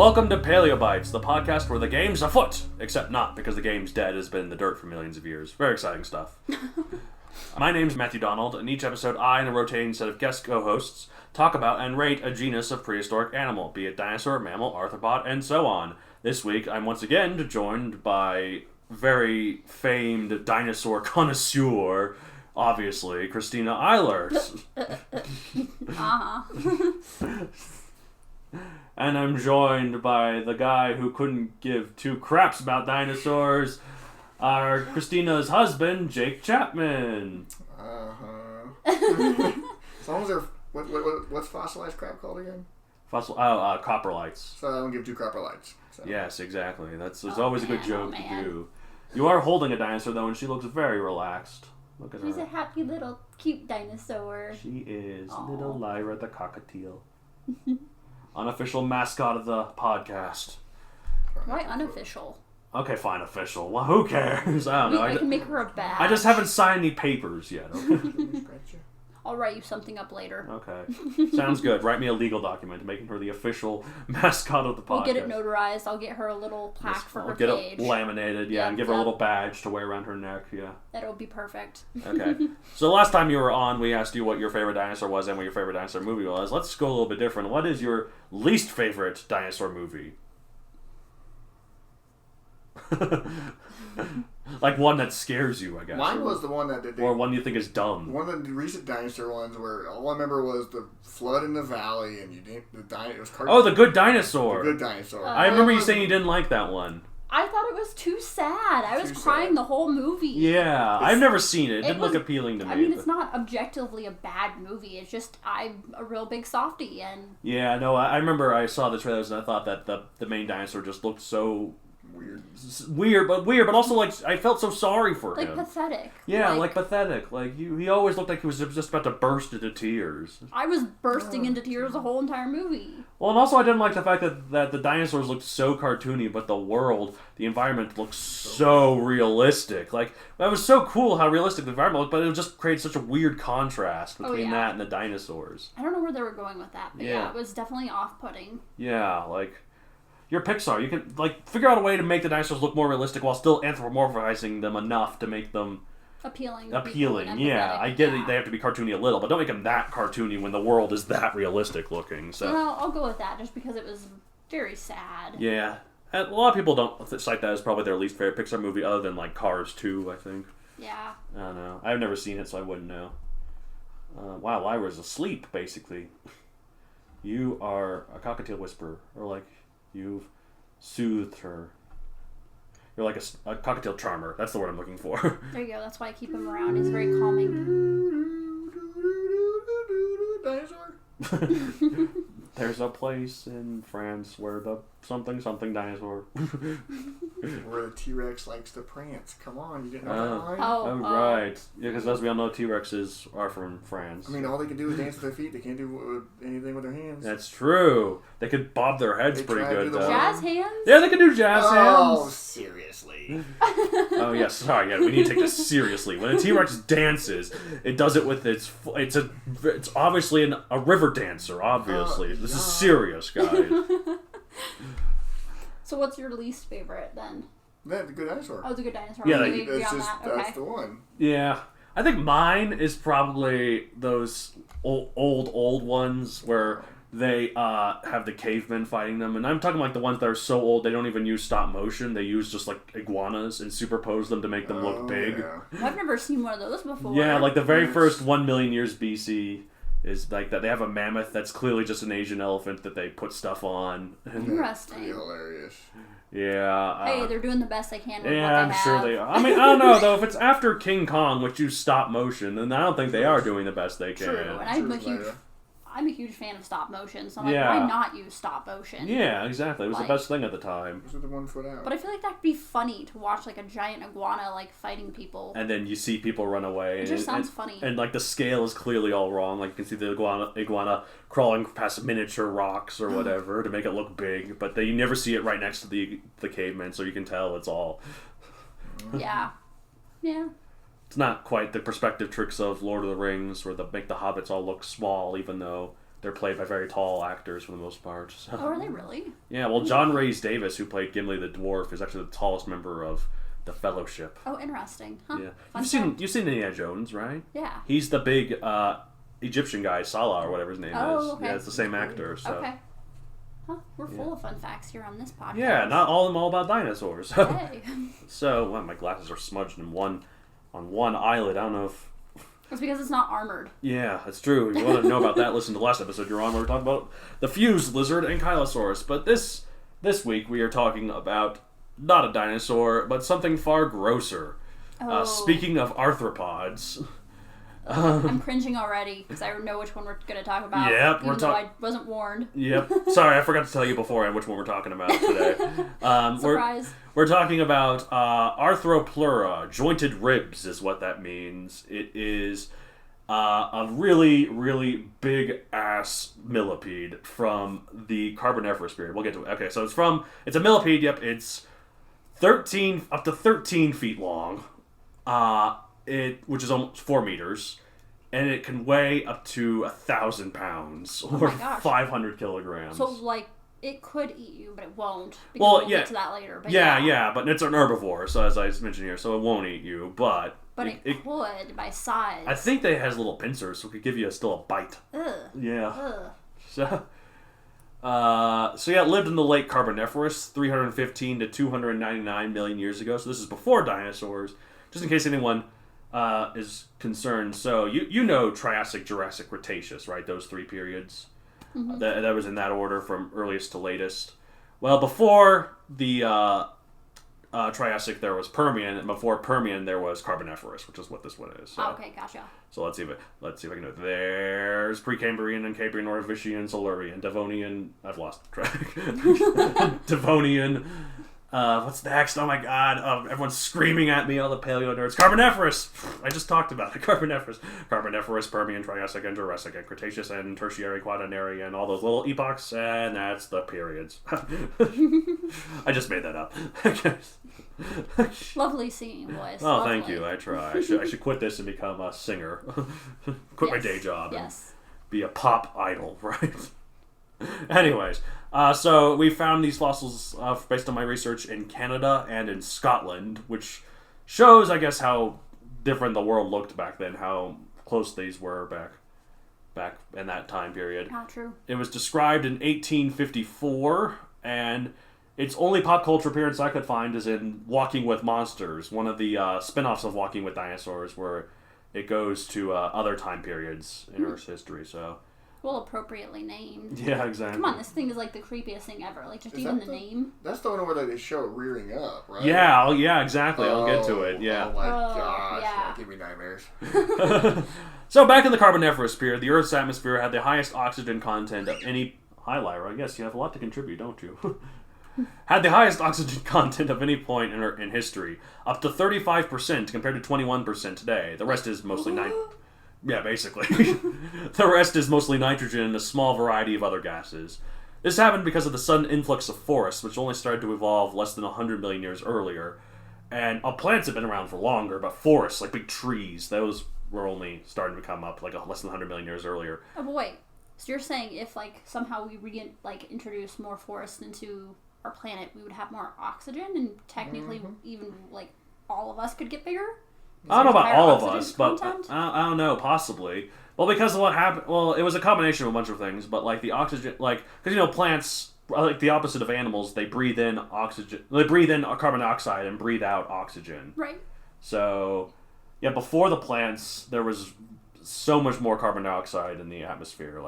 Welcome to Paleobites, the podcast where the game's afoot, except not, because the game's dead, has been in the dirt for millions of years. Very exciting stuff. My name's Matthew Donald, and each episode I and a rotating set of guest co-hosts talk about and rate a genus of prehistoric animal, be it dinosaur, mammal, arthropod, and so on. This week, I'm once again joined by very famed dinosaur connoisseur, obviously, Christina Eilert. And I'm joined by the guy who couldn't give two craps about dinosaurs, our Christina's husband, Jake Chapman. As long as they're... What's fossilized crap called again? Coprolites. So I don't give two coprolites. So. Yes, exactly. There's always a good joke to do. You are holding a dinosaur, though, and she looks very relaxed. Look at her. She's a happy little cute dinosaur. She is. Aww. Little Lyra the cockatiel. Unofficial mascot of the podcast. Why unofficial? Okay, fine, official. Well, who cares? I don't know. I can make her a badge. I just haven't signed any papers yet. Okay? I'll write you something up later. Okay. Sounds good. Write me a legal document making her the official mascot of the podcast. We'll get it notarized. I'll get her a little plaque for her get cage. It laminated, and give her a little badge to wear around her neck, That'll be perfect. Okay. So the last time you were on, we asked you what your favorite dinosaur was and what your favorite dinosaur movie was. Let's go a little bit different. What is your least favorite dinosaur movie? Like one that scares you, I guess. Mine was the one that did... Or one you think is dumb. One of the recent dinosaur ones where all I remember was the flood in the valley and you didn't... It was Oh, The Good Dinosaur. The Good Dinosaur. I remember you saying you didn't like that one. I thought it was too sad. I was crying the whole movie. Yeah, I've never seen it. It didn't look appealing to me. I mean, it's not objectively a bad movie. It's just I'm a real big softie, and... Yeah, no, I remember I saw the trailers and I thought that the main dinosaur just looked so... Weird, but also, like, I felt so sorry for him. Like, pathetic. Yeah, like pathetic. Like, he always looked like he was just about to burst into tears. I was bursting into tears the whole entire movie. Well, and also I didn't like the fact that the dinosaurs looked so cartoony, but the world, the environment looked so realistic. Like, that was so cool how realistic the environment looked, but it just created such a weird contrast between that and the dinosaurs. I don't know where they were going with that, but yeah it was definitely off-putting. Yeah, like... You're Pixar. You can, like, figure out a way to make the dinosaurs look more realistic while still anthropomorphizing them enough to make them... Appealing, yeah. I get it. They have to be cartoony a little, but don't make them that cartoony when the world is that realistic looking. So. Well, I'll go with that just because it was very sad. Yeah. And a lot of people don't cite that as probably their least favorite Pixar movie other than, like, Cars 2, I think. Yeah. I don't know. I've never seen it, so I wouldn't know. Wow, Lyra's asleep, basically. You are a cockatiel whisperer, or, like... You've soothed her. You're like a cockatiel charmer. That's the word I'm looking for. There you go. That's why I keep him around. He's very calming. Dinosaur? There's a place in France where the something dinosaur. Where the T-Rex likes to prance. Come on, you didn't know that line? Oh, right. Yeah, because as we all know, T-Rexes are from France. I mean, all they can do is dance with their feet. They can't do anything with their hands. That's true. They could bob their heads pretty good, though. Jazz hands? Yeah, they can do jazz hands. Oh, seriously. Oh, yeah, sorry. Yeah, we need to take this seriously. When a T-Rex dances, it does it with it's obviously a river dancer, obviously. This is serious, guys. So what's your least favorite, then? The Good Dinosaur. Oh, The Good Dinosaur. Yeah, we agree on that. Okay. That's the one. Yeah. I think mine is probably those old ones where they have the cavemen fighting them. And I'm talking like the ones that are so old they don't even use stop motion. They use just like iguanas and superpose them to make them look big. Yeah. I've never seen one of those before. Yeah, like the very first 1 million years BC is like that. They have a mammoth that's clearly just an Asian elephant that they put stuff on. Interesting. Pretty hilarious. Yeah. Hey, they're doing the best they can with what they I'm have. sure they are. I mean, I don't know, though. If it's after King Kong, which used stop motion, then I don't think they are doing the best they can. True, and I'm a huge fan of stop motion, so I'm like, why not use stop motion? Yeah, exactly. It was the best thing at the time. Those are the 1 foot out. But I feel like that'd be funny to watch like a giant iguana like fighting people. And then you see people run away. It just sounds funny. And like the scale is clearly all wrong. Like you can see the iguana crawling past miniature rocks or whatever to make it look big. But you never see it right next to the caveman, so you can tell it's all... Yeah. Yeah. It's not quite the perspective tricks of Lord of the Rings where they make the hobbits all look small even though they're played by very tall actors for the most part. So. Oh, are they really? Yeah, well, John Rhys Davis, who played Gimli the dwarf, is actually the tallest member of the Fellowship. Oh, interesting. Huh? Yeah, you've seen Indiana Jones, right? Yeah. He's the big Egyptian guy, Salah or whatever his name is. Okay. Yeah, it's the same actor. So. Okay. Huh? We're full of fun facts here on this podcast. Yeah, not all of them all about dinosaurs. Hey. So, well, my glasses are smudged on one eyelid. I don't know if. It's because it's not armored. Yeah, that's true. If you want to know about that, listen to the last episode you're on where we talked about the fused lizard and Kylosaurus. But this week we are talking about not a dinosaur, but something far grosser. Speaking of arthropods. I'm cringing already because I know which one we're going to talk about. Yep, even though I wasn't warned. Yep. Sorry, I forgot to tell you beforehand which one we're talking about today. Surprise. We're talking about Arthropleura. Jointed ribs is what that means. It is a really, really big ass millipede from the Carboniferous period. We'll get to it. Okay, so it's a millipede. Yep, it's up to 13 feet long. Which is almost 4 meters, and it can weigh up to 1,000 pounds or 500 kilograms. So, like, it could eat you, but it won't. Well, we'll get to that later. But but it's an herbivore, so as I mentioned here, so it won't eat you, but it could by size. I think that it has little pincers, so it could give you still a bite. Ugh. Yeah. Ugh. So it lived in the Late Carboniferous, 315 to 299 million years ago. So this is before dinosaurs. Just in case anyone is concerned. So you know Triassic, Jurassic, Cretaceous, right? Those 3 periods. Mm-hmm. That was in that order from earliest to latest. Well, before the Triassic there was Permian, and before Permian there was Carboniferous, which is what this one is. So, okay, gotcha. So let's see if I can do it. There's Precambrian and Cambrian, Ordovician, Silurian, Devonian. I've lost track. Devonian. What's next? Oh my god. Everyone's screaming at me, all the paleo nerds. Carboniferous! I just talked about it. Carboniferous, Permian, Triassic, and Jurassic, and Cretaceous, and Tertiary, Quaternary, and all those little epochs, and that's the periods. I just made that up. Lovely singing voice. Oh, lovely. Thank you. I try. I should quit this and become a singer. Quit my day job. Yes. And be a pop idol, right? Anyways, so we found these fossils based on my research in Canada and in Scotland, which shows, I guess, how different the world looked back then, how close these were back in that time period. Not true. It was described in 1854, and its only pop culture appearance I could find is in Walking with Monsters, one of the spin-offs of Walking with Dinosaurs, where it goes to other time periods in Earth's history, so... Well, appropriately named. Yeah, exactly. Come on, this thing is like the creepiest thing ever. Like, just even the name. That's the one where they show it rearing up, right? Yeah, exactly. I'll get to it, yeah. Oh my gosh, that gave me nightmares. So, back in the Carboniferous period, the Earth's atmosphere had the highest oxygen content of any... Hi, Lyra. Yes, you have a lot to contribute, don't you? Had the highest oxygen content of any point in history, up to 35% compared to 21% today. The rest is mostly Yeah, basically. The rest is mostly nitrogen and a small variety of other gases. This happened because of the sudden influx of forests, which only started to evolve less than 100 million years earlier. And plants have been around for longer, but forests, like big trees, those were only starting to come up like less than 100 million years earlier. Oh, but wait. So you're saying if somehow we introduce more forests into our planet, we would have more oxygen, and technically even all of us could get bigger? I don't know about all of us, but I don't know, possibly. Well, because of what happened, it was a combination of a bunch of things, but the oxygen, because plants, like the opposite of animals, they breathe in oxygen, they breathe in carbon dioxide and breathe out oxygen. Right. So, yeah, before the plants, there was so much more carbon dioxide in the atmosphere,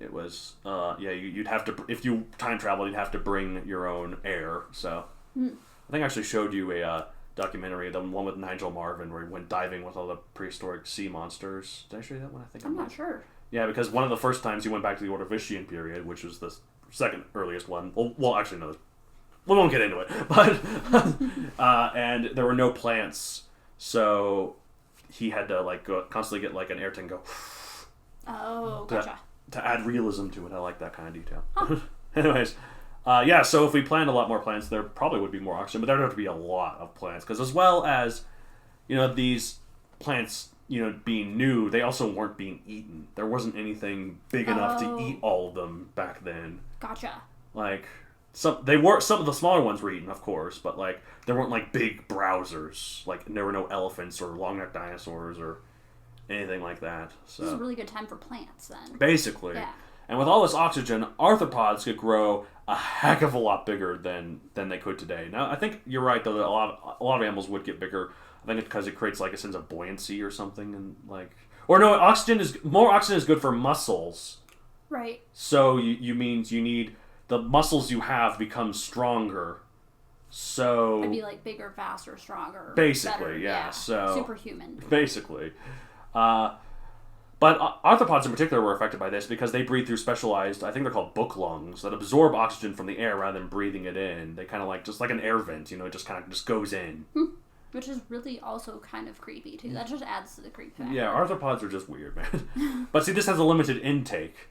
it was, you'd have to, if you time travel, you'd have to bring your own air, so. I think I actually showed you a documentary, the one with Nigel Marven, where he went diving with all the prehistoric sea monsters. Did I show you that one? I think I'm not sure. Yeah, because one of the first times he went back to the Ordovician period, which was the second earliest one. Well, actually, no, we won't get into it. But and there were no plants, so he had to constantly get an air tank go. Oh, gotcha. To add realism to it, I like that kind of detail. Huh. Anyways. So if we planted a lot more plants, there probably would be more oxygen, but there would have to be a lot of plants, because as well as, these plants, being new, they also weren't being eaten. There wasn't anything big enough to eat all of them back then. Gotcha. Like, some of the smaller ones were eaten, of course, but, like, there weren't, like, big browsers. Like, there were no elephants or long-necked dinosaurs or anything like that. So this is a really good time for plants, then. Basically. Yeah. And with all this oxygen, arthropods could grow a heck of a lot bigger than they could today. Now, I think you're right, though, that a lot of animals would get bigger. I think it's because it creates, like, a sense of buoyancy or something. And like, or no, more oxygen is good for muscles. Right. So you means you need... the muscles you have become stronger, so... It'd be like bigger, faster, stronger. Basically, better. yeah. So superhuman. Basically. But arthropods in particular were affected by this because they breathe through specialized, I think they're called book lungs, that absorb oxygen from the air rather than breathing it in. They kind of like, just like an air vent, it just kind of just goes in. Which is really also kind of creepy, too. That just adds to the creep factor. Yeah, arthropods are just weird, man. But see, this has a limited intake.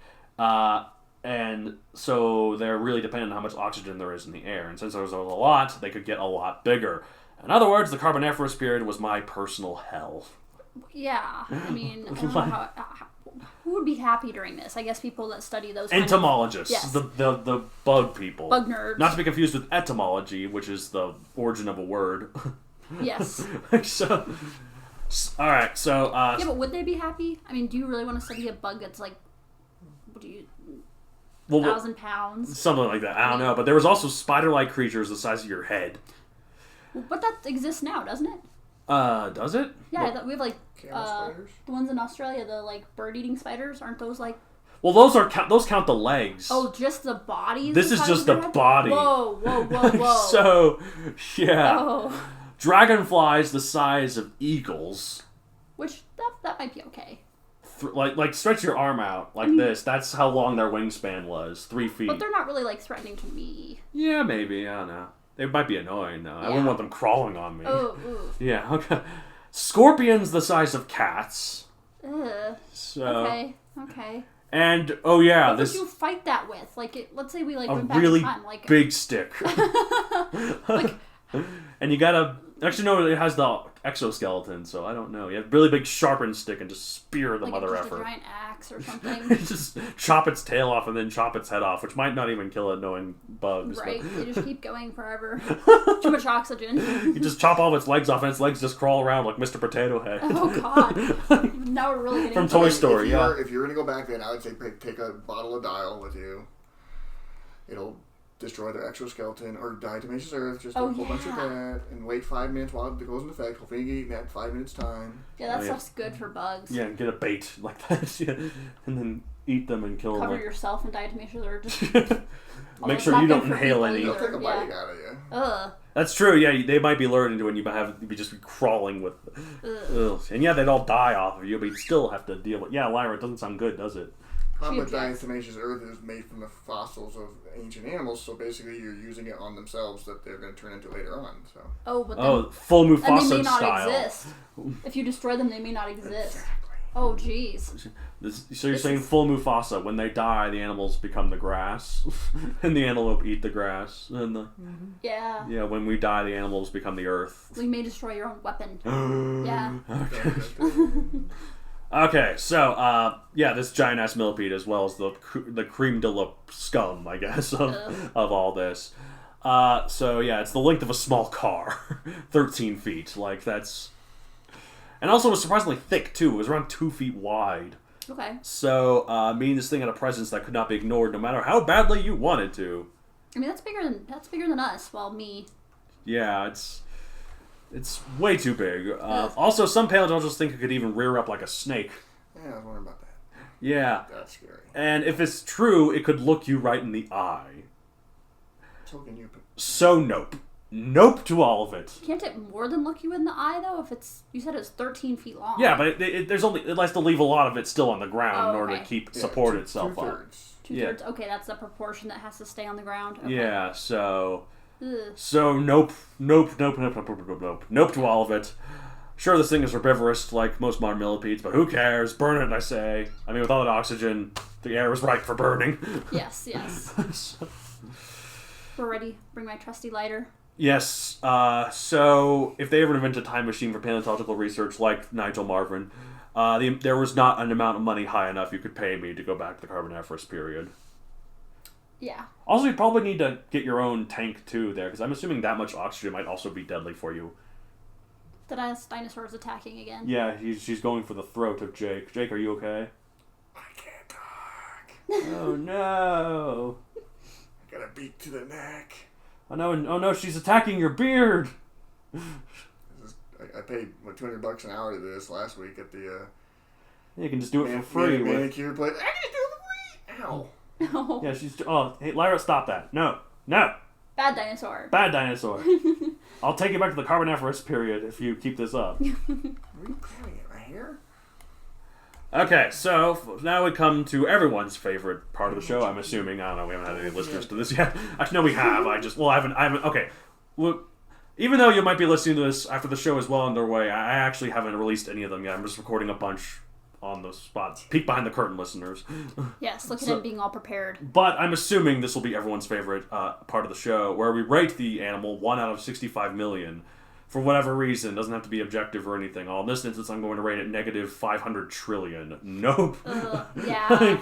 And so they're really dependent on how much oxygen there is in the air. And since there was a lot, they could get a lot bigger. In other words, the Carboniferous period was my personal hell. Yeah. I mean, I don't know who would be happy during this? I guess people that study those entomologists. Yes. The bug people. Bug nerds. Not to be confused with etymology, which is the origin of a word. Yes. So... Alright, so... yeah, but would they be happy? I mean, do you really want to study a bug that's like... 1,000 pounds? Something like that. I don't know. But there was also spider-like creatures the size of your head. But that exists now, doesn't it? Does it? Yeah, we have like... Camel spiders? The ones in Australia, the like bird-eating spiders, aren't those like... Well, those count the legs. Oh, just the body? This is just the body. Whoa, whoa, whoa, whoa. So, yeah. Oh. Dragonflies the size of eagles. Which, that might be okay. Like stretch your arm out like this. That's how long their wingspan was. 3 feet. But they're not really, like, threatening to me. Yeah, maybe. I don't know. They might be annoying, though. Yeah. I wouldn't want them crawling on me. Oh, ooh. Yeah, okay. Scorpions the size of cats. Ugh. So... Okay. And, oh yeah, what would you fight that with? Like, let's say we, like, went back really in time. Like, big stick. like... And you gotta... Actually, no, it has the exoskeleton, so I don't know. You have a really big sharpened stick and just spear the mother just effer. a giant axe or something. Just chop its tail off and then chop its head off, which might not even kill it, knowing bugs. Right, but... they just keep going forever. Too much oxygen. You just chop all of its legs off and its legs just crawl around like Mr. Potato Head. Oh, God. Now we're really getting... From Toy Story, yeah. If you're going to go back then, I would say take a bottle of dial with you. It'll... destroy their exoskeleton or diatomaceous earth, just a whole bunch of that, and wait 5 minutes while it goes into effect. Hopefully you get eaten at 5 minutes time. Yeah, that stuff's good for bugs. Yeah, and get a bait like that, and then eat them and kill them. Cover yourself in diatomaceous earth. Just... Make sure you don't inhale any. They'll take a bite out of you. Ugh. That's true, yeah, they might be lured into it and you'd be just crawling with... Ugh. And yeah, they'd all die off of you, but you'd still have to deal with... Yeah, Lyra, it doesn't sound good, does it? Problem with diatomaceous earth is made from the fossils of ancient animals, so basically you're using it on themselves that they're going to turn into later on. So. Oh, but then, full Mufasa and they may not style. Exist. If you destroy them, they may not exist. Exactly. Oh, jeez. So you're saying full Mufasa, when they die, the animals become the grass, and the antelope eat the grass, and the... Yeah. Yeah, when we die, the animals become the earth. We may destroy your own weapon. Yeah. Okay. Okay, so, this giant-ass millipede, as well as the creme de la scum, I guess, of all this. So, yeah, it's the length of a small car. 13 feet. Like, that's... And also, it was surprisingly thick, too. It was around 2 feet wide. Okay. So, meaning this thing had a presence that could not be ignored, no matter how badly you wanted to. I mean, that's bigger than us, well, me. Yeah, It's way too big. Also, some paleontologists think it could even rear up like a snake. Yeah, I was wondering about that. Yeah. That's scary. And if it's true, it could look you right in the eye. So nope. Nope to all of it. Can't it more than look you in the eye, though? If it's... You said it's 13 feet long. Yeah, but it likes to leave a lot of it still on the ground in order to keep support itself up. Two-thirds. Okay, that's the proportion that has to stay on the ground. Okay. Yeah, so... Ugh. So nope to all of it. Sure, this thing is herbivorous like most modern millipedes, but who cares? Burn it, I say. I mean, with all that oxygen, the air is ripe for burning. Yes. We're ready. Bring my trusty lighter. Yes. So if they ever invent a time machine for paleontological research, like Nigel Marvin, there was not an amount of money high enough you could pay me to go back to the Carboniferous period. Yeah. Also, you probably need to get your own tank too there, because I'm assuming that much oxygen might also be deadly for you. The dinosaur's attacking again. Yeah, she's going for the throat of Jake. Jake, are you okay? I can't talk. Oh no! I got a beak to the neck. Oh no! She's attacking your beard. I paid $200 an hour to this last week at the. You can just do it for free. Manicure place. I can just do it for free. Ow. No. Yeah, she's. Oh, hey, Lyra, stop that! No. Bad dinosaur. Bad dinosaur. I'll take you back to the Carboniferous period if you keep this up. Are you grabbing at my hair? Okay, so now we come to everyone's favorite part of the show. I'm assuming. I don't know. We haven't had any listeners to this yet. Actually, no, we have. I haven't. Okay. Look, even though you might be listening to this after the show is well underway, I actually haven't released any of them yet. I'm just recording a bunch on the spot. Peek behind the curtain, listeners. Yes, look at him being all prepared. But I'm assuming this will be everyone's favorite part of the show, where we rate the animal 1 out of 65 million. For whatever reason, doesn't have to be objective or anything. In this instance, I'm going to rate it negative 500 trillion. Nope. Yeah. I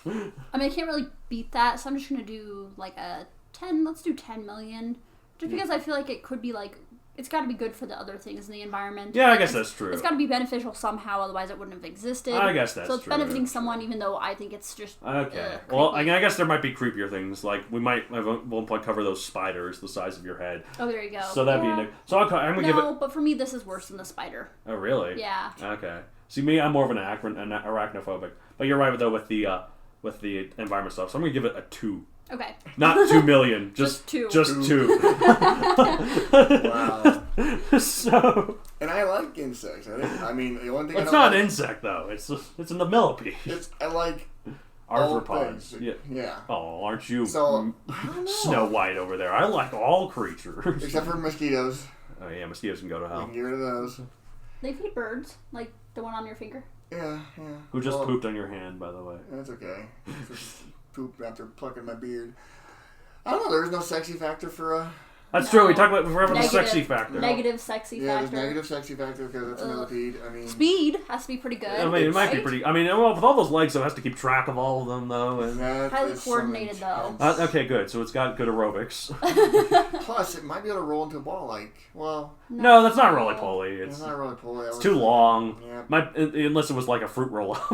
mean, I can't really beat that, so I'm just going to do like a 10. Let's do 10 million. Just because I feel like it could be like, it's got to be good for the other things in the environment. Yeah, I guess that's true. It's got to be beneficial somehow, otherwise it wouldn't have existed. I guess that's true. So it's benefiting someone, even though I think it's just okay. Well, I guess there might be creepier things. Like, we might at one point cover those spiders the size of your head. Oh, there you go. So that'd be... So I'm going to give it... No, but for me, this is worse than the spider. Oh, really? Yeah. Okay. See, me, I'm more of an arachnophobic. But you're right, though, with the environment stuff. So I'm going to give it a 2. Okay. Not 2 million. Just 2. Just 2. Wow. So... And I like insects. I mean, the only thing it's not an insect, though. It's in the millipede. I like... Arthropods. Yeah. Oh, aren't you so, I don't know. Snow White over there? I like all creatures. Except for mosquitoes. Oh, yeah, mosquitoes can go to hell. You can get rid of those. They feed birds, like the one on your finger. Yeah. Who just pooped on your hand, by the way. That's okay. Pooped after plucking my beard. I don't know. There's no sexy factor for That's true. We talked about forever the sexy factor. Negative sexy factor. Yeah, there's negative sexy factor because it's a millipede. I mean, speed has to be pretty good. I mean, it might be pretty. I mean, well, with all those legs, it has to keep track of all of them, though. And highly coordinated, though. Okay, good. So it's got good aerobics. Plus, it might be able to roll into a ball. No, that's not roly-poly. It's not roly-poly. It's too long. Yeah. Unless it was like a fruit roll-up.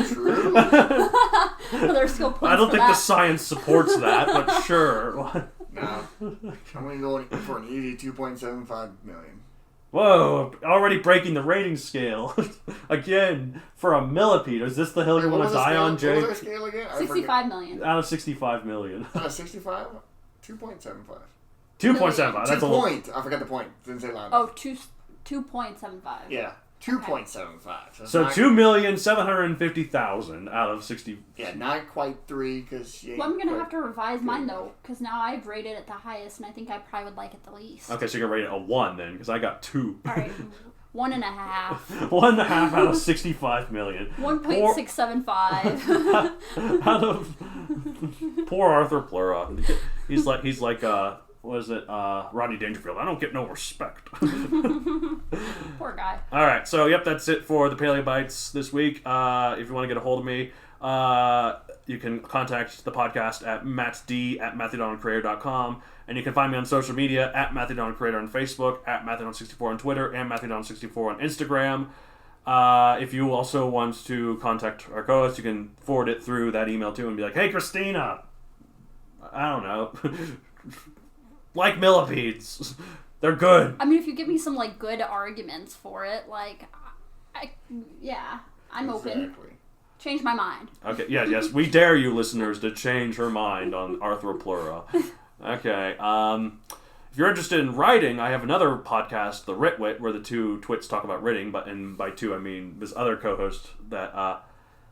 True. Well, there's still points I don't think that. the science supports that, but sure. No. I'm going to go for an easy 2.75 million. Whoa, already breaking the rating scale. Again, for a millipede. Is this the hill you want to die on, Jake? What was our scale again? 65 million. Out of 65 million. Out of 65? 2.75. 2.75. That's a little... I forgot the point. Didn't say loud. Oh, 2.75. Yeah. 2.75. So 2,750,000 out of 60. Yeah, not quite 3 because. Well, I'm gonna have to revise mine though, because now I've rated it the highest, and I think I probably would like it the least. Okay, so you're gonna rate it a 1 then, because I got 2. All right, 1.5. 1.5 out of 65 million. 1.675. Out of poor Arthropleura. He's like what is it? Rodney Dangerfield. I don't get no respect. Poor guy. All right, so yep, that's it for the Paleobites this week. If you want to get a hold of me, you can contact the podcast at mattsd@matthewdonaldcreator.com, and you can find me on social media at matthewdonaldcreator on Facebook, at matthewdon64 on Twitter, and matthewdon64 on Instagram. If you also want to contact our co-host, you can forward it through that email too and be like, "Hey, Christina, I don't know." Like millipedes. They're good. I mean, if you give me some, good arguments for it, I'm open. Change my mind. Okay, yes, we dare you, listeners, to change her mind on Arthropleura. Okay, if you're interested in writing, I have another podcast, The Ritwit, where the two twits talk about writing, and by two, I mean this other co-host that,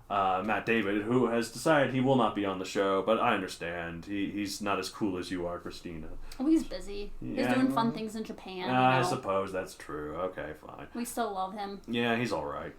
Matt David, who has decided he will not be on the show, but I understand. He's not as cool as you are, Christina. Oh, he's busy. Yeah. He's doing fun things in Japan. I suppose that's true. Okay, fine. We still love him. Yeah, he's all right.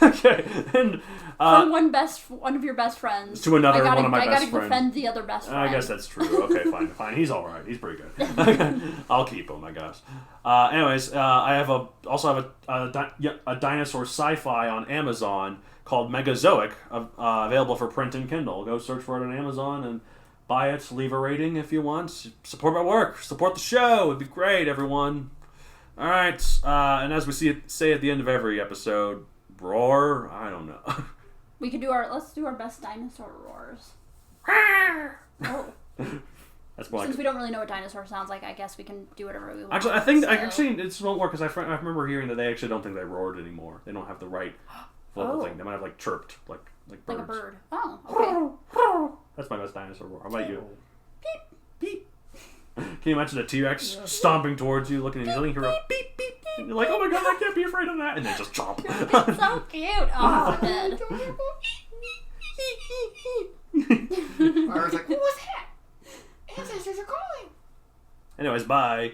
Okay, and from one of your best friends to another one of my best friends. I gotta defend the other best friend. I guess that's true. Okay, fine. He's all right. He's pretty good. I'll keep him, I guess. Anyways, I also have a dinosaur sci-fi on Amazon called Megazoic, available for print and Kindle. Go search for it on Amazon and buy it. Leave a rating if you want. Support my work. Support the show. It'd be great, everyone. All right. And as we say at the end of every episode, roar. I don't know. We could let's do our best dinosaur roars. Oh. That's more Since we don't really know what dinosaur sounds like, I guess we can do whatever we want. Actually, I think it won't work because I remember hearing that they actually don't think they roared anymore. They don't have the right vocal thing. They might have like chirped, like birds. Like a bird. Oh, okay. That's my best dinosaur roar. How about you? Beep beep. Can you imagine a T-Rex stomping towards you, looking at you, hear a beep beep, and you're like, oh my god, I can't be afraid of that, and then just chomp. It's so cute. Oh, I'm dead. I was like, what was that? Ancestors are calling. Anyways, bye.